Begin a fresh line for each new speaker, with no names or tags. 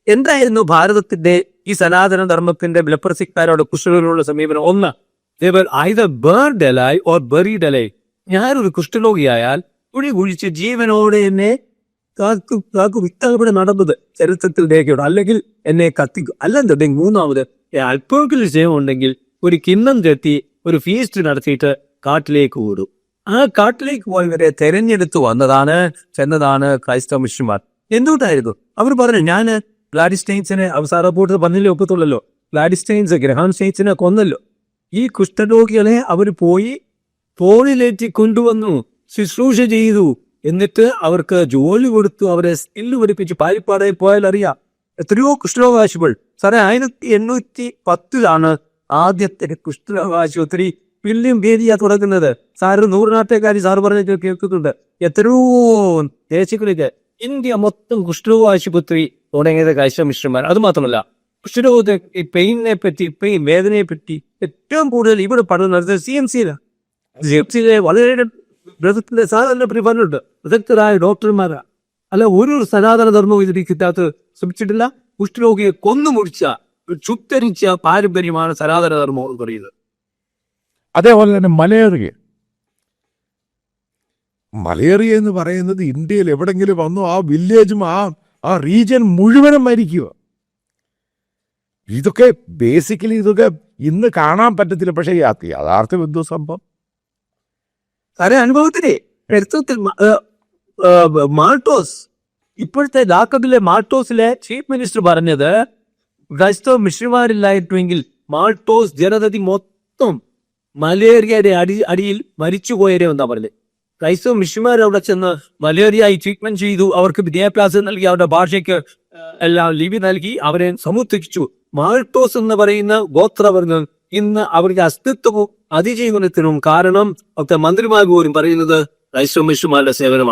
എന്തായിരുന്നു ഭാരതത്തിന്റെ ഈ സനാതന ധർമ്മത്തിന്റെ ബലപ്രസിക്കാരോട് കുഷ്ഠരോഗികളുടെ സമീപനം? ഒന്ന്, either burned alive or buried alive. ഞാനൊരു കുഷ്ഠരോഗിയായാൽ കുഴിച്ച് ജീവനോടെ എന്നെ വിത്തകപ്പെടെ നടന്നത് ചരിത്രത്തിൽ രേഖയുണ്ട്. അല്ലെങ്കിൽ എന്നെ കത്തിക്കും. അല്ലെന്നുണ്ടെങ്കിൽ മൂന്നാമത് അല്പമെങ്കിലും ജയമുണ്ടെങ്കിൽ ഒരു കിണ്ണം കെട്ടി ഒരു ഫീസ്റ്റ് നടത്തിയിട്ട് കാട്ടിലേക്ക് ഓടും. ആ കാട്ടിലേക്ക് പോയവരെ തെരഞ്ഞെടുത്തു ചെന്നതാണ് ക്രൈസ്തവ മിഷന്മാർ. എന്തുകൊണ്ടായിരുന്നു? അവർ പറഞ്ഞു, ഞാൻ ഗ്ലാഡിസ്റ്റൈൻസിനെ അവസാന റിപ്പോർട്ട് പറഞ്ഞില്ലേ ഒക്കത്തുള്ളല്ലോ, ഗ്ലാഡിസ്റ്റൈൻസ് ഗ്രഹാം സ്റ്റൈൻസിനെ കൊന്നല്ലോ. ഈ കുഷ്ഠരോഗികളെ അവർ പോയി തോളിലേറ്റി കൊണ്ടുവന്നു, ശുശ്രൂഷ ചെയ്തു, എന്നിട്ട് അവർക്ക് ജോലി കൊടുത്തു, അവരെ സ്കില്ല് പഠിപ്പിച്ചു. പാരിപ്പാടായി പോയാൽ അറിയാം എത്രയോ കുഷ്ഠരോഗാശുപത്രികൾ. സാറേ, 1810 ആദ്യത്തെ കുഷ്ഠരോഗാശുപത്രി വില്യം ബേദിയ തുടങ്ങുന്നത്. സാറ് 100 നാട്ടുകാരി സാറ് പറഞ്ഞ കേൾക്കുന്നുണ്ട്. എത്രയോ ദേശങ്ങളിലേക്ക് ഇന്ത്യ മൊത്തം കുഷ്ഠരോഗാശുപത്രി തുടങ്ങിയത് ക്രൈസ്തവ മിഷന്മാർ. അത് മാത്രമല്ല, കുഷ്ഠരോഗത്തെ പെയിനെ പറ്റി, വേദനയെ പറ്റി ഏറ്റവും കൂടുതൽ ഇവിടെ പഠനം നടത്തുന്നത് CMC-യിലെ വളരെ ബ്രദത്തിന്റെ സാധാരണ പരിപാലനുണ്ട്, വിദഗ്ധരായ ഡോക്ടർമാരാ. അല്ല, ഒരു സനാതന ധർമ്മവും ഇതിനകത്ത് ശ്രമിച്ചിട്ടില്ല. കുഷ്ഠരോഗിയെ കൊന്നുമുടിച്ച ചുട്ടരിച്ച പാരമ്പര്യമാണ് സനാതന ധർമ്മം എന്ന് പറയുന്നത്.
അതേപോലെ തന്നെ മലേറിയ എന്ന് പറയുന്നത് ഇന്ത്യയിൽ എവിടെങ്കിലും വന്നു ആ വില്ലേജും ആ റീജിയൻ മുഴുവനും മരിക്കുക. ഇതൊക്കെ ബേസിക്കലി ഇന്ന് കാണാൻ പറ്റത്തില്ല. പക്ഷേ യഥാർത്ഥ എന്തോ സംഭവം
സാറേ, അനുഭവത്തിലെ മാൾട്ടോസ്, ഇപ്പോഴത്തെ ലാക്കബിലെ മാൾട്ടോസിലെ ചീഫ് മിനിസ്റ്റർ പറഞ്ഞത്, ക്രൈസ്തവ മിഷന്മാരില്ലായിരുന്നുവെങ്കിൽ മാൾട്ടോസ് ജനതതി മൊത്തം മലേറിയയുടെ അടിയിൽ മരിച്ചുപോയവരെ എന്നാ പറഞ്ഞത്. ക്രൈസ്തവ മിഷന്മാർ അവിടെ ചെന്ന് മലേറിയ ട്രീറ്റ്മെന്റ് ചെയ്തു, അവർക്ക് വിദ്യാഭ്യാസം നൽകി, അവരുടെ ഭാഷയ്ക്ക് എല്ലാം ലിപി നൽകി, അവരെ സമുദ്ധരിച്ചു. മാൾട്ടോസ് എന്ന് പറയുന്ന ഗോത്രവർഗം ഇന്ന് അവരുടെ അസ്തിത്വവും അതിജീവനത്തിനും കാരണം ഒക്കെ മന്ത്രിമാർ പോലും പറയുന്നത് ക്രൈസ്തവ മിഷന്മാരുടെ സേവനമാണ്.